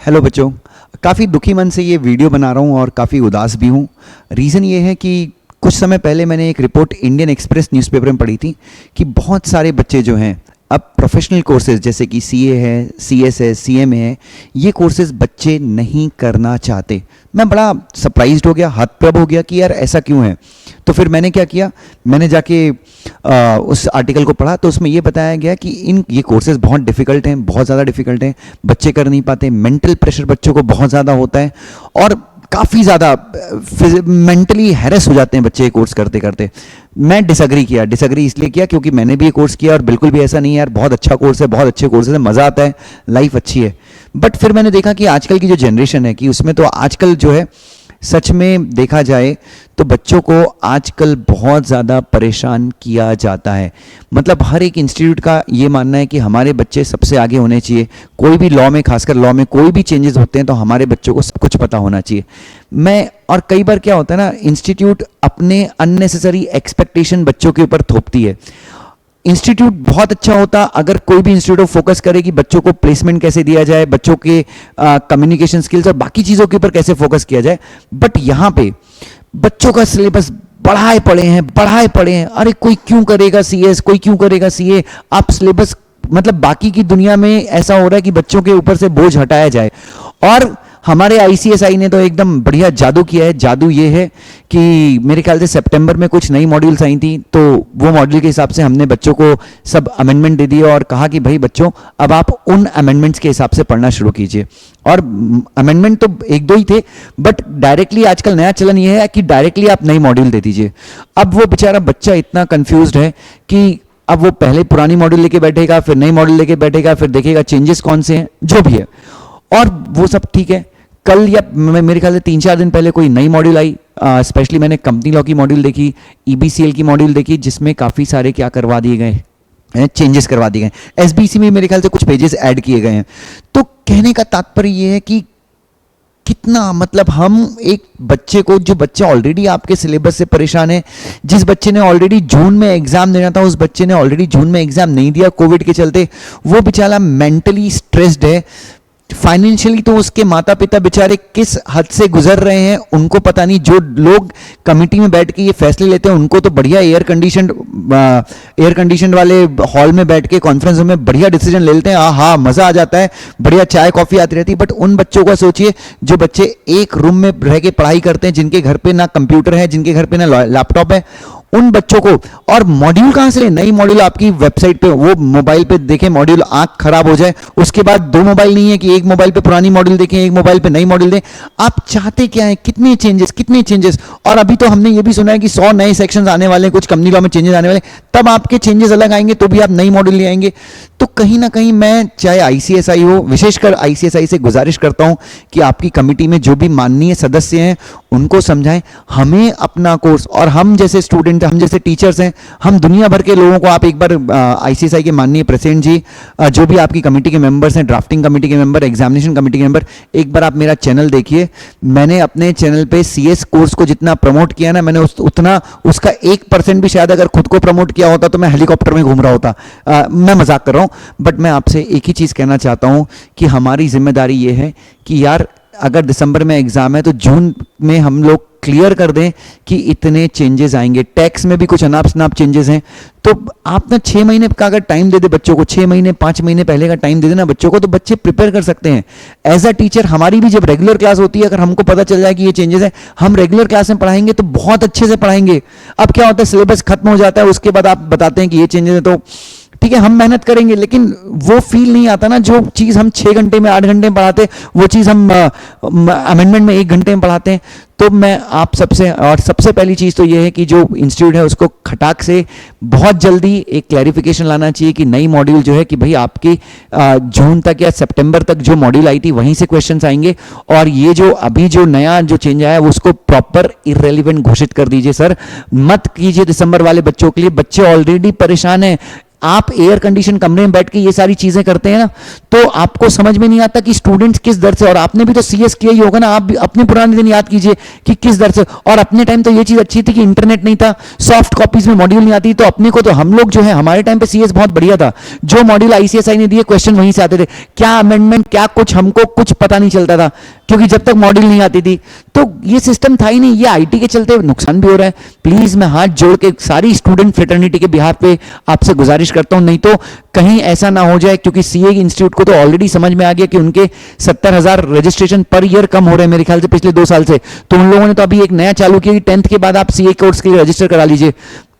Hello बच्चों। काफ़ी दुखी मन से ये वीडियो बना रहा हूँ और काफ़ी उदास भी हूँ। रीज़न ये है कि कुछ समय पहले मैंने एक रिपोर्ट इंडियन एक्सप्रेस न्यूज़पेपर में पढ़ी थी कि बहुत सारे बच्चे जो हैं अब प्रोफेशनल कोर्सेज जैसे कि सीए है, सीएस है, सीएमए है, ये कोर्सेज बच्चे नहीं करना चाहते। मैं बड़ा सरप्राइज्ड हो गया, हतप्रभ हो गया कि यार ऐसा क्यों है। तो फिर मैंने क्या किया, मैंने जाके उस आर्टिकल को पढ़ा तो उसमें ये बताया गया कि ये कोर्सेज बहुत डिफ़िकल्ट हैं, बहुत ज़्यादा डिफ़िकल्ट हैं, बच्चे कर नहीं पाते, मेंटल प्रेशर बच्चों को बहुत ज़्यादा होता है और काफ़ी ज़्यादा मेंटली हैरेस हो जाते हैं बच्चे ये कोर्स करते करते। मैं डिसएग्री इसलिए किया क्योंकि मैंने भी ये कोर्स किया और बिल्कुल भी ऐसा नहीं है यार, बहुत अच्छा कोर्स है, बहुत अच्छे कोर्सेज है, मज़ा आता है, लाइफ अच्छी है। बट फिर मैंने देखा कि आजकल की जो जनरेशन है कि उसमें तो आजकल जो है सच में देखा जाए तो बच्चों को आजकल बहुत ज़्यादा परेशान किया जाता है। मतलब हर एक इंस्टीट्यूट का ये मानना है कि हमारे बच्चे सबसे आगे होने चाहिए। कोई भी लॉ में, खासकर लॉ में कोई भी चेंजेस होते हैं तो हमारे बच्चों को सब कुछ पता होना चाहिए। और कई बार क्या होता है ना, इंस्टीट्यूट अपने अननेसेसरी एक्सपेक्टेशन बच्चों के ऊपर थोपती है। इंस्टीट्यूट बहुत अच्छा होता अगर कोई भी इंस्टीट्यूट फोकस करे कि बच्चों को प्लेसमेंट कैसे दिया जाए, बच्चों के कम्युनिकेशन स्किल्स और बाकी चीज़ों के ऊपर कैसे फोकस किया जाए। बट यहाँ पे बच्चों का सिलेबस बढ़ाए पड़े हैं। अरे कोई क्यों करेगा सीएस, कोई क्यों करेगा सीए। आप सिलेबस मतलब बाकी की दुनिया में ऐसा हो रहा है कि बच्चों के ऊपर से बोझ हटाया जाए। और हमारे आईसीएसआई ने तो एकदम बढ़िया जादू किया है। जादू ये है कि मेरे ख्याल से सितंबर में कुछ नई मॉड्यूल्स आई थी, तो वो मॉड्यूल के हिसाब से हमने बच्चों को सब अमेंडमेंट दे दिए और कहा कि भाई बच्चों अब आप उन अमेंडमेंट्स के हिसाब से पढ़ना शुरू कीजिए। और अमेंडमेंट तो एक दो ही थे, बट डायरेक्टली आजकल नया चलन ये है कि डायरेक्टली आप नई मॉड्यूल दे दीजिए। अब वो बेचारा बच्चा इतना कन्फ्यूज्ड है कि अब वो पहले पुरानी मॉड्यूल लेके बैठेगा, फिर नई मॉड्यूल लेके बैठेगा, फिर देखेगा चेंजेस कौन से हैं, जो भी है। और वो सब ठीक है। कल या मेरे ख्याल से 3-4 दिन पहले कोई नई मॉड्यूल आई, स्पेशली मैंने कंपनी लॉ की मॉड्यूल देखी, ईबीसीएल की मॉड्यूल देखी, जिसमें काफ़ी सारे क्या करवा दिए गए हैं, चेंजेस करवा दिए गए। एसबीसी में मेरे ख्याल से कुछ पेजेस ऐड किए गए हैं। तो कहने का तात्पर्य ये है कि कितना मतलब हम एक बच्चे को, जो बच्चा ऑलरेडी आपके सिलेबस से परेशान है, जिस बच्चे ने ऑलरेडी जून में एग्जाम देना था उस बच्चे ने ऑलरेडी जून में एग्जाम नहीं दिया कोविड के चलते, वो बेचारा मेंटली स्ट्रेस्ड है। फाइनेंशियली तो उसके माता पिता बेचारे किस हद से गुजर रहे हैं उनको पता नहीं। जो लोग कमिटी में बैठ के ये फैसले लेते हैं उनको तो बढ़िया एयर कंडीशन वाले हॉल में बैठ के कॉन्फ्रेंस में बढ़िया डिसीजन ले लेते हैं। हाँ मज़ा आ जाता है, बढ़िया चाय कॉफ़ी आती रहती है। बट उन बच्चों का सोचिए जो बच्चे एक रूम में रह के पढ़ाई करते हैं, जिनके घर पे ना कंप्यूटर है, जिनके घर पे ना लैपटॉप है, उन बच्चों को। और मॉड्यूल कहां से ले, नई मॉड्यूल आपकी वेबसाइट पे, वो मोबाइल पे देखें मॉड्यूल, आंख खराब हो जाए। उसके बाद 2 मोबाइल नहीं है कि एक मोबाइल पे पुरानी मॉड्यूल देखें, एक मोबाइल पे नई मॉड्यूल दें। आप चाहते क्या है, कितने चेंजेस। और अभी तो हमने ये भी सुना है कि 100 नए सेक्शंस आने वाले हैं, कुछ कंपनी लॉ में चेंजेस आने वाले, तब आपके चेंजेस अलग आएंगे तो भी आप नई मॉड्यूल ले आएंगे। तो कहीं ना कहीं मैं चाहे आईसीएसआई हो, विशेषकर आईसीएसआई से गुजारिश करता हूं कि आपकी कमिटी में जो भी माननीय सदस्य हैं उनको समझाएं हमें अपना कोर्स, और हम जैसे स्टूडेंट, हम जैसे टीचर्स हैं, हम दुनिया भर के लोगों को, आप एक बार आईसीएसआई के माननीय प्रेसिडेंट जी, जो भी आपकी कमेटी के मेंबर्स हैं, ड्राफ्टिंग कमेटी के मेंबर, एग्जामिनेशन कमेटी के मेंबर, एक बार आप मेरा चैनल देखिए। मैंने अपने चैनल पे सीएस कोर्स को जितना प्रमोट किया ना, मैंने उतना उसका 1% भी शायद अगर खुद को प्रमोट किया होता तो मैं हेलीकॉप्टर में घूम रहा होता। मैं मजाक कर रहा हूं, बट मैं आपसे एक ही चीज कहना चाहता हूं कि हमारी जिम्मेदारी ये है कि यार अगर दिसंबर में एग्जाम है तो जून में हम लोग क्लियर कर दें कि इतने चेंजेस आएंगे। टैक्स में भी कुछ अनाप शनाप चेंजेस हैं, तो आप ना 6 महीने का अगर टाइम दे दे बच्चों को, 6 महीने 5 महीने पहले का टाइम दे देना बच्चों को, तो बच्चे प्रिपेयर कर सकते हैं। एज अ टीचर हमारी भी जब रेगुलर क्लास होती है, अगर हमको पता चल जाए कि ये चेंजेस है, हम रेगुलर क्लास में पढ़ाएंगे तो बहुत अच्छे से पढ़ाएंगे। अब क्या होता है, सिलेबस खत्म हो जाता है, उसके बाद आप बताते हैं कि ये चेंजेस है, तो ठीक है हम मेहनत करेंगे, लेकिन वो फील नहीं आता ना, जो चीज़ हम 6 घंटे में 8 घंटे में पढ़ाते वो चीज़ हम अमेंडमेंट में 1 घंटे में पढ़ाते हैं। तो मैं आप सबसे पहली चीज़ तो ये है कि जो इंस्टीट्यूट है उसको खटाक से बहुत जल्दी एक क्लैरिफिकेशन लाना चाहिए कि नई मॉड्यूल जो है कि भाई आपकी जून तक या सितंबर तक जो मॉड्यूल आई थी वहीं से क्वेश्चंस आएंगे, और ये जो अभी जो नया जो चेंज आया है उसको प्रॉपर इररेलेवेंट घोषित कर दीजिए। सर मत कीजिए दिसंबर वाले बच्चों के लिए, बच्चे ऑलरेडी परेशान हैं। आप एयर कंडीशन कमरे में बैठ के ये सारी चीजें करते हैं ना, तो आपको समझ में नहीं आता कि स्टूडेंट्स किस दर से, और आपने भी तो सीएस किया ही होगा ना, आप भी अपने पुराने दिन याद कीजिए कि किस दर से। और अपने टाइम तो ये चीज अच्छी थी कि इंटरनेट नहीं था, सॉफ्ट कॉपीज में मॉड्यूल नहीं आती, तो अपने को तो हम लोग जो है हमारे टाइम पे सीएस बहुत बढ़िया था, जो मॉड्यूल आईसीएसआई ने दिए क्वेश्चन वहीं से आते थे, क्या अमेंडमेंट क्या कुछ हमको कुछ पता नहीं चलता था, क्योंकि जब तक मॉड्यूल नहीं आती थी तो ये सिस्टम था ही नहीं। ये आईटी के चलते नुकसान भी हो रहा है। प्लीज मैं हाथ जोड़ के सारी स्टूडेंट फ्रेटर्निटी के बिहाफ पे आपसे गुजारिश करता हूं, नहीं तो कहीं ऐसा ना हो जाए, क्योंकि सीए इंस्टीट्यूट को तो ऑलरेडी समझ में आ गया कि उनके 70,000 रजिस्ट्रेशन पर ईयर कम हो रहे हैं मेरे ख्याल से पिछले 2 साल से। तो उन लोगों ने तो अभी एक नया चालू किया कि 10th के बाद आप सीए कोर्स के लिए रजिस्टर करा लीजिए।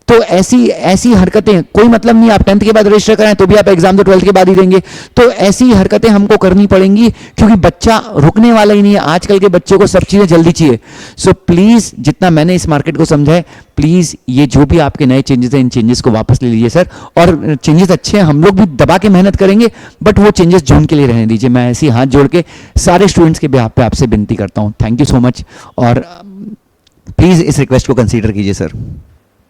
तो ऐसी हरकतें कोई मतलब नहीं, आप 10th के बाद रजिस्टर कराएं तो भी आप एग्जाम तो 12th के बाद ही देंगे। तो ऐसी हरकतें हमको करनी पड़ेंगी, क्योंकि बच्चा रुकने वाला ही नहीं है। आजकल के बच्चे को सब चीजें जल्दी चाहिए। सो प्लीज, जितना मैंने इस मार्केट को समझा है, प्लीज ये जो भी आपके नए चेंजेस हैं इन चेंजेस को वापस ले लीजिए सर। और चेंजेस अच्छे हैं, हम लोग भी दबा के मेहनत करेंगे, बट वो चेंजेस जून के लिए रहने दीजिए। मैं ऐसे ही हाथ जोड़ के सारे स्टूडेंट्स के बिहाफ पे आपसे विनती करता हूँ। थैंक यू सो मच, और प्लीज इस रिक्वेस्ट को कंसीडर कीजिए सर।